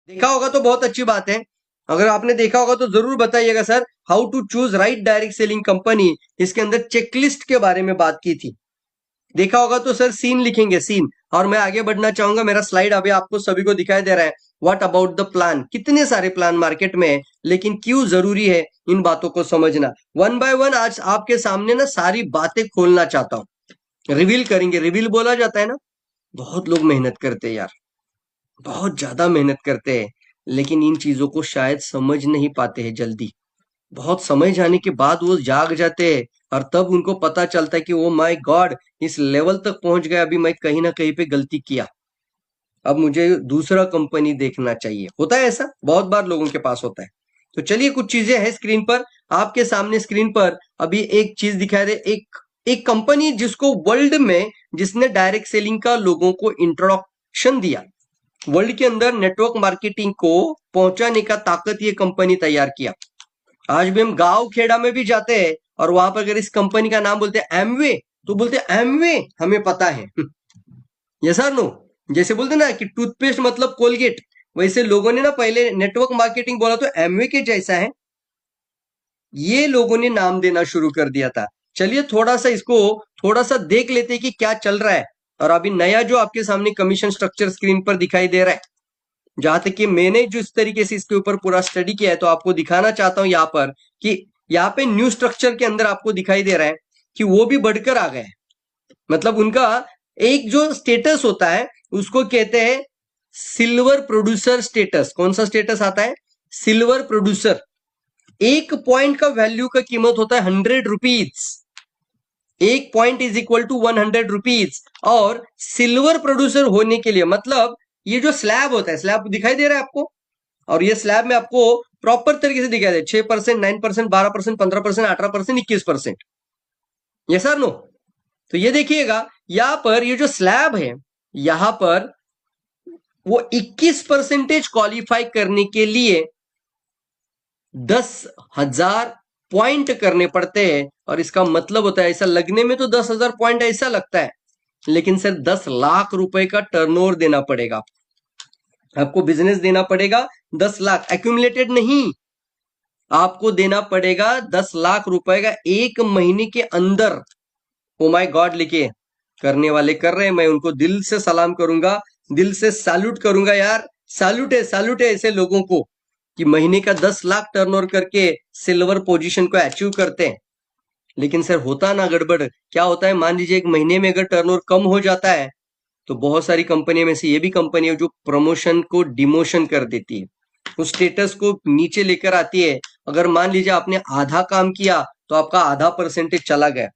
देखा होगा तो बहुत अच्छी बात है। अगर आपने देखा होगा तो जरूर बताइएगा sir. How to choose right direct selling company, इसके अंदर चेकलिस्ट के बारे में बात की थी। देखा होगा तो सर सीन लिखेंगे, सीन। और मैं आगे बढ़ना चाहूंगा, मेरा स्लाइड अभी आपको सभी को दिखाई दे रहा है। व्हाट अबाउट द प्लान, कितने सारे प्लान मार्केट में है, लेकिन क्यों जरूरी है इन बातों को समझना। वन बाय वन आज आपके सामने ना सारी बातें खोलना चाहता हूं, रिवील करेंगे। रिवील बोला जाता है ना, बहुत लोग मेहनत करते हैं यार, बहुत ज्यादा मेहनत करते हैं, लेकिन इन चीजों को शायद समझ नहीं पाते हैं जल्दी। बहुत समय जाने के बाद वो जाग जाते हैं, और तब उनको पता चलता है कि ओ माय गॉड, इस लेवल तक पहुंच गया, अभी मैं कहीं ना कहीं पे गलती किया, अब मुझे दूसरा कंपनी देखना चाहिए। होता है ऐसा, बहुत बार लोगों के पास होता है। तो चलिए, कुछ चीजें हैं स्क्रीन पर, आपके सामने स्क्रीन पर अभी एक चीज दिखाई दे। एक एक कंपनी जिसको वर्ल्ड में, जिसने डायरेक्ट सेलिंग का लोगों को इंट्रोडक्शन दिया, वर्ल्ड के अंदर नेटवर्क मार्केटिंग को पहुंचाने का ताकत ये कंपनी तैयार किया। आज भी हम गांव खेड़ा में भी जाते हैं, और वहां पर अगर इस कंपनी का नाम बोलते हैं एमवे, तो बोलते हैं एमवे, हमें पता है। Yes sir, no. जैसे बोलते ना कि टूथपेस्ट मतलब कोलगेट, वैसे लोगों ने ना पहले नेटवर्क मार्केटिंग बोला तो एमवे के जैसा है, ये लोगों ने नाम देना शुरू कर दिया था। चलिए थोड़ा सा इसको थोड़ा सा देख लेते हैं कि क्या चल रहा है। और अभी नया जो आपके सामने कमीशन स्ट्रक्चर स्क्रीन पर दिखाई दे रहा है, जहां तक कि मैंने जो इस तरीके से इसके ऊपर पूरा स्टडी किया है, तो आपको दिखाना चाहता हूं यहाँ पर कि यहाँ पे न्यू स्ट्रक्चर के अंदर आपको दिखाई दे रहा है कि वो भी बढ़कर आ गए हैं। मतलब उनका एक जो स्टेटस होता है उसको कहते हैं सिल्वर प्रोड्यूसर स्टेटस। कौन सा स्टेटस आता है? Silver producer. एक पॉइंट का वैल्यू का कीमत होता है 100 रुपीज। एक point is equal to 100 rupees. और सिल्वर प्रोड्यूसर होने के लिए मतलब ये जो स्लैब होता है, स्लैब दिखाई दे रहा है आपको, और ये स्लैब में आपको प्रॉपर तरीके से दिखाई दे 6%, 9%, 12%, 15%, 18%, 21%। ये सर नो। तो ये देखिएगा यहां पर ये जो स्लैब है, यहां पर वो 21% क्वालिफाई करने के लिए 10,000 पॉइंट करने पड़ते हैं। और इसका मतलब होता है, ऐसा लगने में तो 10,000 पॉइंट ऐसा लगता है, लेकिन सर 10 लाख रुपए का टर्नओवर देना पड़ेगा आपको, बिजनेस देना पड़ेगा 10 लाख, एक्यूमुलेटेड नहीं। आपको देना पड़ेगा 10 लाख रुपए का एक महीने के अंदर। ओ माय गॉड, लिखिए। करने वाले कर रहे हैं, मैं उनको दिल से सलाम करूंगा, दिल से सैल्यूट करूंगा यार। सैल्यूट है ऐसे लोगों को कि महीने का 10 लाख टर्नओवर करके सिल्वर पोजीशन को अचीव करते हैं। लेकिन सर होता ना गड़बड़, क्या होता है, मान लीजिए एक महीने में अगर टर्नओवर कम हो जाता है, तो बहुत सारी कंपनियों में से ये भी कंपनी है जो प्रमोशन को डिमोशन कर देती है, उस स्टेटस को नीचे लेकर आती है। अगर मान लीजिए आपने आधा काम किया तो आपका आधा परसेंटेज चला गया।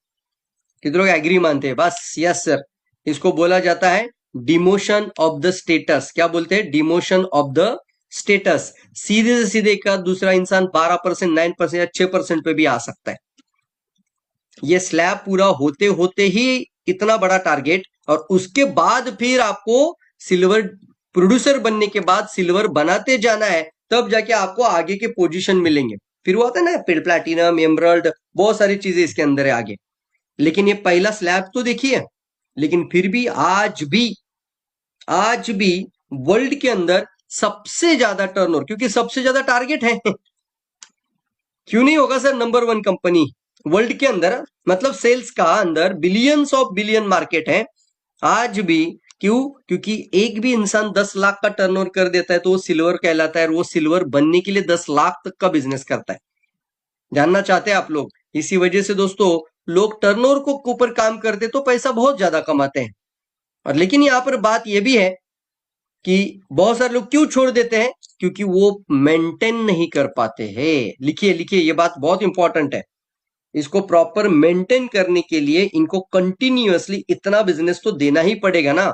कितने लोग एग्री मानते हैं? बस यस सर, इसको बोला जाता है डिमोशन ऑफ द स्टेटस। क्या बोलते हैं? Demotion of the status. सीधे से सीधे का दूसरा इंसान 12%, 9% या 6% पे भी आ सकता है। ये स्लैब पूरा होते होते ही इतना बड़ा टारगेट, और उसके बाद फिर आपको सिल्वर प्रोड्यूसर बनने के बाद सिल्वर बनाते जाना है, तब जाके आपको आगे के पोजीशन मिलेंगे। फिर वो आता है ना प्लैटिनम, एमरल्ड, बहुत सारी चीजें इसके अंदर है आगे। लेकिन ये पहला स्लैब तो देखिए। लेकिन फिर भी आज भी वर्ल्ड के अंदर सबसे ज्यादा टर्नओवर, क्योंकि सबसे ज्यादा टारगेट है। क्यों नहीं होगा sir number one company world के अंदर? मतलब सेल्स का अंदर बिलियंस ऑफ बिलियन मार्केट है आज भी। क्यों? क्योंकि एक भी इंसान 10 लाख का टर्नओवर कर देता है तो वो सिल्वर कहलाता है, और वो सिल्वर बनने के लिए 10 लाख तक का बिजनेस करता है। जानना चाहते हैं आप लोग? इसी वजह से दोस्तों, लोग टर्नओवर को ऊपर काम करते तो पैसा बहुत ज्यादा कमाते हैं। और लेकिन यहां पर बात यह भी है कि बहुत सारे लोग क्यों छोड़ देते हैं? क्योंकि वो मेंटेन नहीं कर पाते हैं। लिखिए लिखिए, ये बात बहुत इंपॉर्टेंट है। इसको प्रॉपर मेंटेन करने के लिए इनको कंटिन्यूअसली इतना बिजनेस तो देना ही पड़ेगा ना,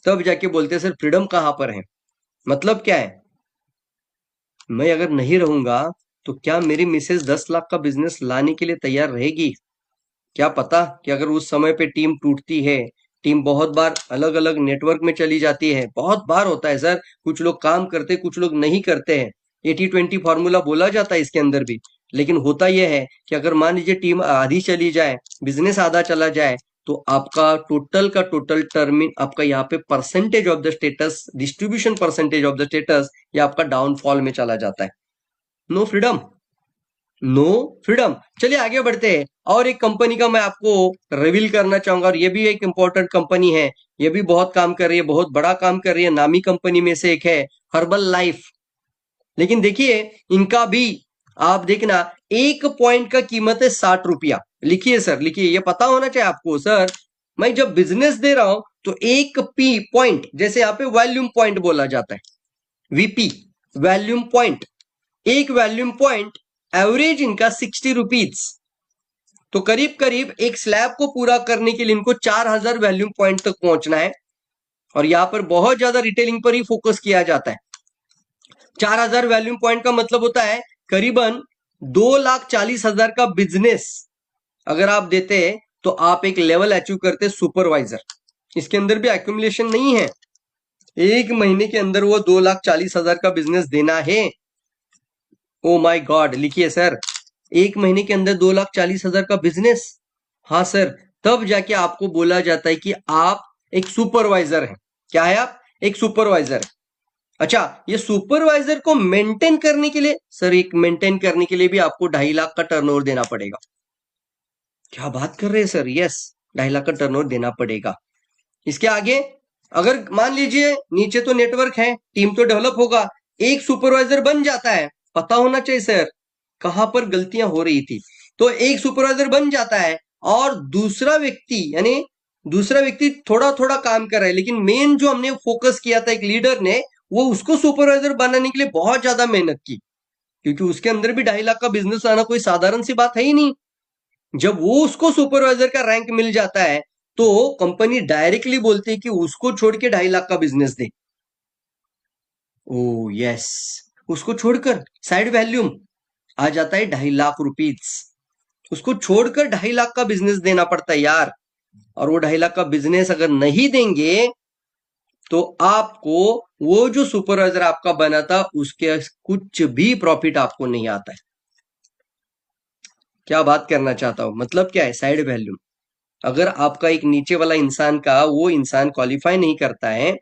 तब जाके बोलते हैं सर फ्रीडम कहां पर है। मतलब क्या है, मैं अगर नहीं रहूंगा तो क्या मेरी मिसेज 10 लाख का बिजनेस लाने के लिए तैयार रहेगी? क्या पता कि अगर उस समय पे टीम टूटती है, टीम बहुत बार अलग अलग नेटवर्क में चली जाती है, बहुत बार होता है सर, कुछ लोग काम करते कुछ लोग नहीं करते हैं। 80-20 फॉर्मूला बोला जाता है इसके अंदर भी। लेकिन होता यह है कि अगर मान लीजिए टीम आधी चली जाए, बिजनेस आधा चला जाए, तो आपका टोटल का टोटल टर्म आपका यहाँ पे percentage of the status, distribution percentage of the status, ये आपका डाउनफॉल में चला जाता है। No freedom, no freedom. चलिए आगे बढ़ते हैं। और एक कंपनी का मैं आपको रिवील करना चाहूंगा, और ये भी एक इंपॉर्टेंट कंपनी है, ये भी बहुत काम कर रही है, बहुत बड़ा काम कर रही है, नामी कंपनी में से एक है हर्बल लाइफ। लेकिन देखिए इनका भी आप देखना, एक पॉइंट का कीमत है 60 रुपया। लिखिए सर, लिखिए, ये पता होना चाहिए आपको सर। मैं जब बिजनेस दे रहा हूं तो एक पी पॉइंट, जैसे यहाँ पे वॉल्यूम पॉइंट बोला जाता है, वीपी वॉल्यूम पॉइंट, एक वॉल्यूम पॉइंट एवरेज इनका 60 रुपीज। तो करीब करीब एक स्लैब को पूरा करने के लिए इनको 4000 वॉल्यूम पॉइंट तक पहुंचना है। और यहां पर बहुत ज्यादा रिटेलिंग पर ही फोकस किया जाता है। 4000 वॉल्यूम पॉइंट का मतलब होता है करीबन 2,40,000 का बिजनेस अगर आप देते हैं तो आप एक लेवल अचीव करते सुपरवाइजर। इसके अंदर भी एक्यूमुलेशन नहीं है, एक महीने के अंदर वो 2,40,000 का बिजनेस देना है। ओ माय गॉड, लिखिए सर, एक महीने के अंदर 2,40,000 का बिजनेस। हाँ सर, तब जाके आपको बोला जाता है कि आप एक सुपरवाइजर हैं। क्या है आप? एक सुपरवाइजर। अच्छा, ये सुपरवाइजर को मेंटेन करने के लिए सर, एक मेंटेन करने के लिए भी आपको 2.5 लाख का टर्नओवर देना पड़ेगा। क्या बात कर रहे हैं सर? यस, 2.5 लाख का टर्नओवर देना पड़ेगा। इसके आगे अगर मान लीजिए नीचे तो नेटवर्क है, टीम तो डेवलप होगा, एक सुपरवाइजर बन जाता है, पता होना चाहिए सर कहां पर गलतियां हो रही थी। तो एक सुपरवाइजर बन जाता है और दूसरा व्यक्ति, यानी दूसरा व्यक्ति थोड़ा थोड़ा काम कर रहा है, लेकिन मेन जो हमने फोकस किया था एक लीडर ने, वो उसको सुपरवाइजर बनाने के लिए बहुत ज्यादा मेहनत की, क्योंकि उसके अंदर भी 2.5 लाख का बिजनेस आना कोई साधारण सी बात है ही नहीं। जब वो उसको सुपरवाइजर का रैंक मिल जाता है तो कंपनी डायरेक्टली बोलती है कि उसको छोड़ के 2.5 लाख का बिजनेस दे। ओ यस, उसको छोड़कर साइड वैल्यूम आ जाता है 2.5 लाख रुपीज। उसको छोड़कर 2.5 लाख का बिजनेस देना पड़ता है यार। और वो 2.5 लाख का बिजनेस अगर नहीं देंगे तो आपको वो जो सुपरवाइजर आपका बना था उसके कुछ भी प्रॉफिट आपको नहीं आता है। क्या बात करना चाहता हूं, मतलब क्या है साइड वैल्यू। अगर आपका एक नीचे वाला इंसान का वो इंसान क्वालिफाई नहीं करता है,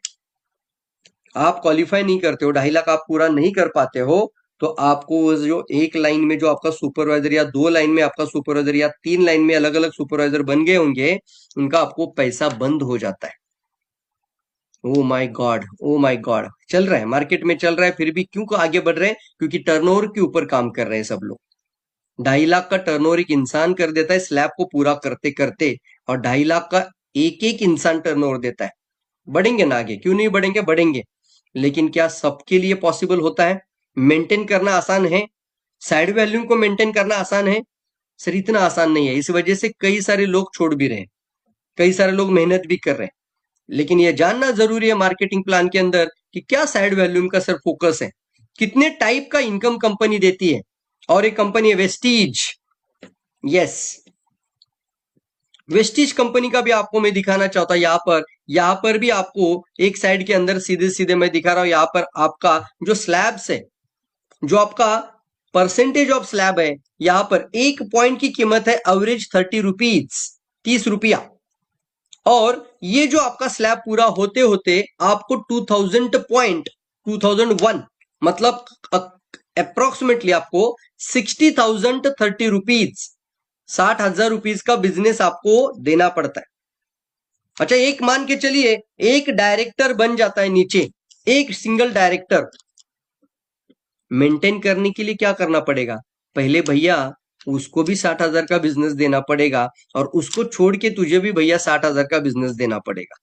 आप क्वालिफाई नहीं करते हो, 2.5 लाख आप पूरा नहीं कर पाते हो, तो आपको जो एक लाइन में जो आपका सुपरवाइजर, या 2 लाइन में आपका सुपरवाइजर, या 3 लाइन में अलग अलग सुपरवाइजर बन गए होंगे, उनका आपको पैसा बंद हो जाता है। Oh my God, oh my God, चल रहा है मार्केट में, चल रहा है, फिर भी क्यों आगे बढ़ रहे हैं? क्योंकि टर्नओवर के ऊपर काम कर रहे हैं सब लोग। 2.5 लाख का टर्नओवर एक इंसान कर देता है स्लैब को पूरा करते करते, और 2.5 लाख का एक एक इंसान टर्नओवर देता है। बढ़ेंगे ना आगे? क्यों नहीं बढ़ेंगे, बढ़ेंगे। लेकिन क्या सबके लिए पॉसिबल होता है? मेंटेन करना आसान है? साइड वैल्यू को मेंटेन करना आसान है? सर इतना आसान नहीं है। इस वजह से कई सारे लोग छोड़ भी रहे हैं, कई सारे लोग मेहनत भी कर रहे हैं। लेकिन यह जानना जरूरी है मार्केटिंग प्लान के अंदर कि क्या साइड वैल्यूम का सर फोकस है, कितने टाइप का इनकम कंपनी देती है। और एक कंपनी है वेस्टीज। यस, वेस्टीज कंपनी का भी आपको मैं दिखाना चाहता हूं। यहां पर भी आपको एक साइड के अंदर सीधे सीधे मैं दिखा रहा हूं। यहां पर आपका जो स्लैब्स है, जो आपका परसेंटेज ऑफ स्लैब है, यहां पर एक पॉइंट की कीमत है एवरेज 30 रुपीज, 30 रुपया। और ये जो आपका स्लैब पूरा होते होते आपको 2000 पॉइंट, 2001 मतलब अप्रोक्सीमेटली आपको 60,000 30 रुपीज, 60,000 रुपीज का बिजनेस आपको देना पड़ता है। अच्छा, एक मान के चलिए एक डायरेक्टर बन जाता है नीचे, एक सिंगल डायरेक्टर। मेंटेन करने के लिए क्या करना पड़ेगा? पहले भैया उसको भी 60,000 का बिजनेस देना पड़ेगा, और उसको छोड़ के तुझे भी भैया 60,000 का बिजनेस देना पड़ेगा।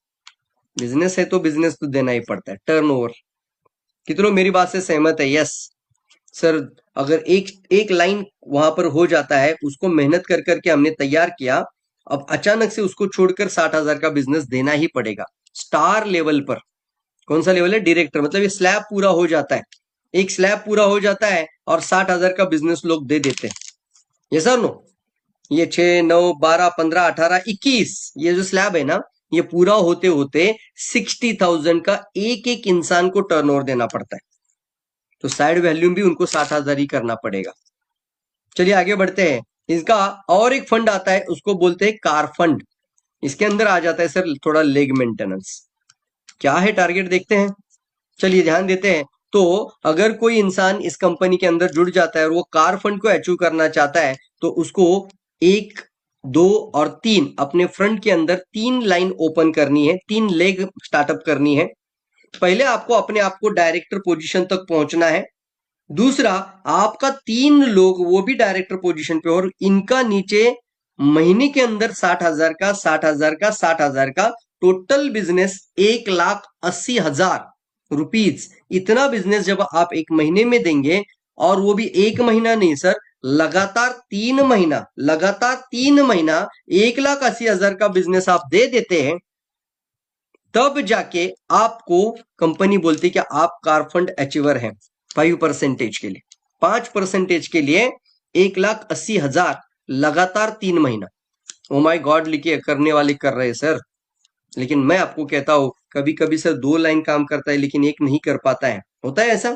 बिजनेस है तो बिजनेस तो देना ही पड़ता है। टर्नओवर, कितनों मेरी बात से सहमत है? यस सर, अगर एक एक लाइन वहां पर हो जाता है, उसको मेहनत कर करके हमने तैयार किया, अब अचानक से उसको छोड़कर 60,000 का बिजनेस देना ही पड़ेगा। स्टार लेवल पर, कौन सा लेवल है? डायरेक्टर। मतलब ये स्लैब पूरा हो जाता है, एक स्लैब पूरा हो जाता है और 60,000 का बिजनेस लोग दे देते हैं। ये सर नो, ये 6, 9, 12, 15, 18, 21, ये जो स्लैब है ना, ये पूरा होते होते 60,000 का एक एक इंसान को टर्नओवर देना पड़ता है। तो साइड वैल्यू भी उनको 60,000 ही करना पड़ेगा। चलिए आगे बढ़ते हैं। इसका और एक फंड आता है, उसको बोलते हैं कार फंड। इसके अंदर आ जाता है सर थोड़ा लेग मेंटेनेंस। क्या है टारगेट देखते हैं, चलिए ध्यान देते हैं। तो अगर कोई इंसान इस कंपनी के अंदर जुड़ जाता है और वो कार फंड को अचीव करना चाहता है तो उसको 1, 2 और 3 अपने फ्रंट के अंदर 3 लाइन ओपन करनी है, 3 लेग स्टार्टअप करनी है। पहले आपको अपने आप को डायरेक्टर पोजीशन तक पहुंचना है। दूसरा, आपका 3 लोग वो भी डायरेक्टर पोजीशन पे और इनका नीचे महीने के अंदर 60,000 का 60,000 का 60,000 का टोटल बिजनेस 1,80,000 रुपीज। इतना बिजनेस जब आप एक महीने में देंगे, और वो भी एक महीना नहीं सर, लगातार 3 महीना, लगातार 3 महीना 1,80,000 का बिजनेस आप दे देते हैं, तब जाके आपको कंपनी बोलती है कि आप कार फंड अचीवर हैं। 5% के लिए, 5% के लिए 1,80,000 लगातार 3 महीना। ओ माय गॉड, लिखिए करने वाले कर रहे हैं सर। लेकिन मैं आपको कहता हूं कभी कभी सर 2 लाइन काम करता है लेकिन एक नहीं कर पाता है, होता है ऐसा।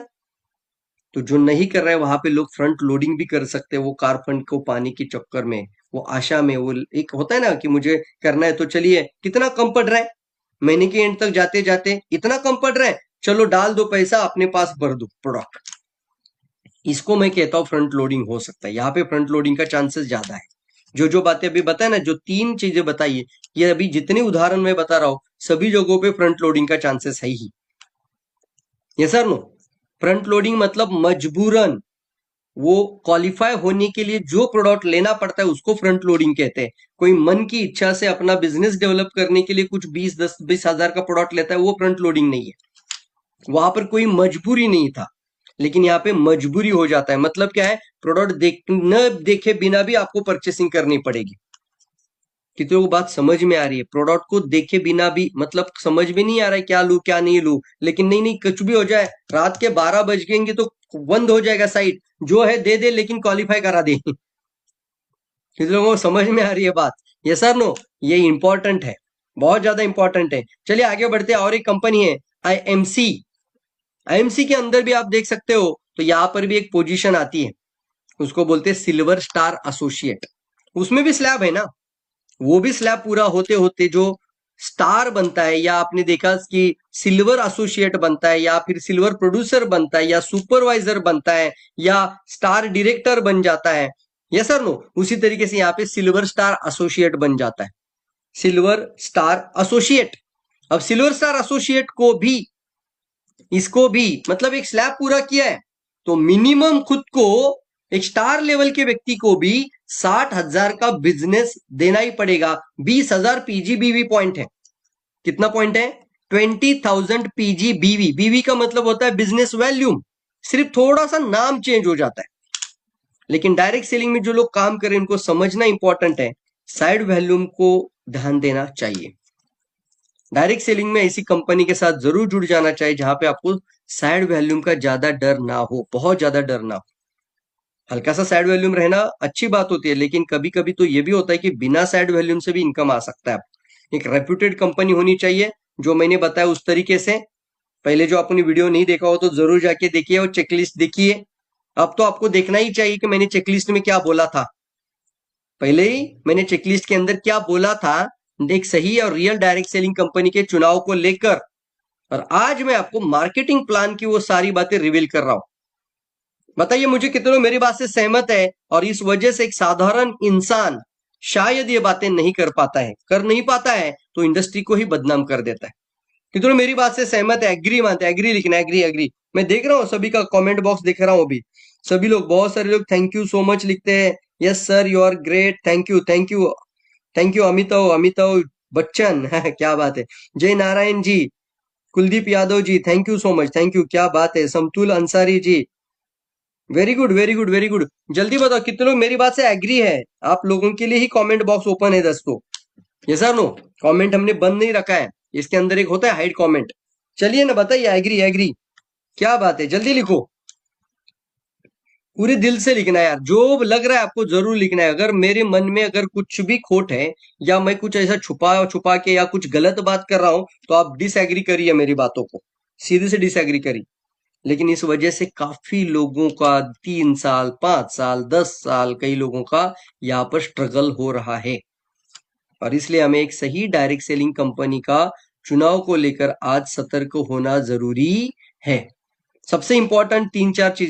तो जो नहीं कर रहे हैं वहां पे लोग फ्रंट लोडिंग भी कर सकते हैं, वो कार फंड को पाने के चक्कर में, वो आशा में, वो एक होता है ना कि मुझे करना है तो चलिए कितना कम पड़ रहा है, महीने के एंड तक जाते जाते इतना कम पड़ रहा है, चलो डाल दो पैसा अपने पास भर दो प्रोडक्ट। इसको मैं कहता हूं फ्रंट लोडिंग हो सकता है, यहाँ पे फ्रंट लोडिंग का चांसेस ज्यादा है। जो बातें अभी बताए ना, जो 3 चीजें बताइए, ये अभी जितने उदाहरण मैं बता रहा हूं सभी जगहों पे फ्रंट लोडिंग का चांसेस है ही। ये सर नो, फ्रंट लोडिंग मतलब मजबूरन वो क्वालिफाई होने के लिए जो प्रोडक्ट लेना पड़ता है उसको फ्रंट लोडिंग कहते हैं। कोई मन की इच्छा से अपना बिजनेस डेवलप करने के लिए कुछ 20 का प्रोडक्ट लेता है, वो फ्रंट लोडिंग नहीं है। वहां पर कोई मजबूरी नहीं था, लेकिन यहाँ पे मजबूरी हो जाता है। मतलब क्या है, प्रोडक्ट न देखे बिना भी आपको परचेसिंग करनी पड़ेगी। कितनों को बात समझ में आ रही है? प्रोडक्ट को देखे बिना भी, मतलब समझ में नहीं आ रहा है क्या लू क्या नहीं लू, लेकिन नहीं नहीं कुछ भी हो जाए, रात के 12 बज गएंगे तो बंद हो जाएगा साइट, जो है दे दे लेकिन क्वालिफाई करा दे। कितने लोगों को समझ में आ रही है बात? ये सर नो, ये इंपॉर्टेंट है, बहुत ज्यादा इंपॉर्टेंट है। चलिए आगे बढ़ते हैं। और एक कंपनी है आईएमसी। आईएमसी के अंदर भी आप देख सकते हो, तो यहां पर भी एक पोजीशन आती है, उसको बोलते हैं सिल्वर स्टार एसोसिएट। उसमें भी स्लैब है ना, वो भी स्लैब पूरा होते होते जो स्टार बनता है, या आपने देखा कि सिल्वर एसोसिएट बनता है, या फिर सिल्वर प्रोड्यूसर बनता है, या सुपरवाइजर बनता है, या स्टार डायरेक्टर बन जाता है, यस सर नो, उसी तरीके से यहाँ पे सिल्वर स्टार एसोसिएट बन जाता है, सिल्वर स्टार एसोसिएट। अब सिल्वर स्टार एसोसिएट को भी, इसको भी मतलब एक स्लैब पूरा किया है, तो मिनिमम खुद को एक स्टार लेवल के व्यक्ति को भी 60,000 का बिजनेस देना ही पड़ेगा। 20,000 पीजीबीवी पॉइंट है। कितना पॉइंट है? 20,000 पीजीबीवी। बीवी का मतलब होता है बिजनेस वैल्यूम, सिर्फ थोड़ा सा नाम चेंज हो जाता है। लेकिन डायरेक्ट सेलिंग में जो लोग काम करें उनको समझना इंपॉर्टेंट है, साइड वैल्यूम को ध्यान देना चाहिए। डायरेक्ट सेलिंग में ऐसी कंपनी के साथ जरूर जुड़ जाना चाहिए जहां पे आपको साइड वैल्यूम का ज्यादा डर ना हो, बहुत ज्यादा डर ना हो। हल्का सा साइड वैल्यूम रहना अच्छी बात होती है, लेकिन कभी कभी तो ये भी होता है कि बिना साइड वैल्यूम से भी इनकम आ सकता है। एक रेप्यूटेड कंपनी होनी चाहिए, जो मैंने बताया उस तरीके से। पहले जो आपने वीडियो नहीं देखा हो तो जरूर जाके देखिए और चेकलिस्ट देखिए। अब तो आपको देखना ही चाहिए कि मैंने चेकलिस्ट में क्या बोला था। पहले ही मैंने चेकलिस्ट के अंदर क्या बोला था, एक सही और रियल डायरेक्ट सेलिंग कंपनी के चुनाव को लेकर, और आज मैं आपको मार्केटिंग प्लान की वो सारी बातें रिवील कर रहा हूं। बताइए मुझे कितनों मेरी बात से सहमत है? और इस वजह से एक साधारण इंसान शायद ये बातें नहीं कर पाता है, कर नहीं पाता है, तो इंडस्ट्री को ही बदनाम कर देता है। कितनों मेरी बात से सहमत है? एग्री मानते हैं? एग्री लिखना, एग्री एग्री। मैं देख रहा हूँ सभी का कमेंट बॉक्स देख रहा हूँ अभी, सभी लोग, बहुत सारे लोग थैंक यू सो मच लिखते हैं। Yes sir you are great, thank you thank you thank you. Amitabh Amitabh Bachchan क्या बात है। Jai Narayan ji, Kuldeep Yadav ji, thank you so much, thank you, क्या बात है। Samtul Ansari ji, very good very good very good. जल्दी बताओ कितने लोग मेरी बात से एग्री है। आप लोगों के लिए ही कमेंट बॉक्स ओपन है दोस्तों। ये सर नो, कमेंट हमने बंद नहीं रखा है, इसके अंदर एक होता है हाइड कमेंट। चलिए ना, बताइए एग्री एग्री, क्या बात है, जल्दी लिखो, पूरे दिल से लिखना है यार, जो लग रहा है आपको जरूर लिखना है। अगर मेरे मन में अगर कुछ भी खोट है, या मैं कुछ ऐसा छुपा छुपा के या कुछ गलत बात कर रहा हूं, तो आप डिसएग्री करिए मेरी बातों को, सीधे से डिसएग्री करिए। लेकिन इस वजह से काफी लोगों का 3 साल 5 साल 10 साल, कई लोगों का यहाँ पर स्ट्रगल हो रहा है। और इसलिए हमें एक सही डायरेक्ट सेलिंग कंपनी का चुनाव को लेकर आज सतर्क होना जरूरी है। सबसे इंपॉर्टेंट 3-4 चीजें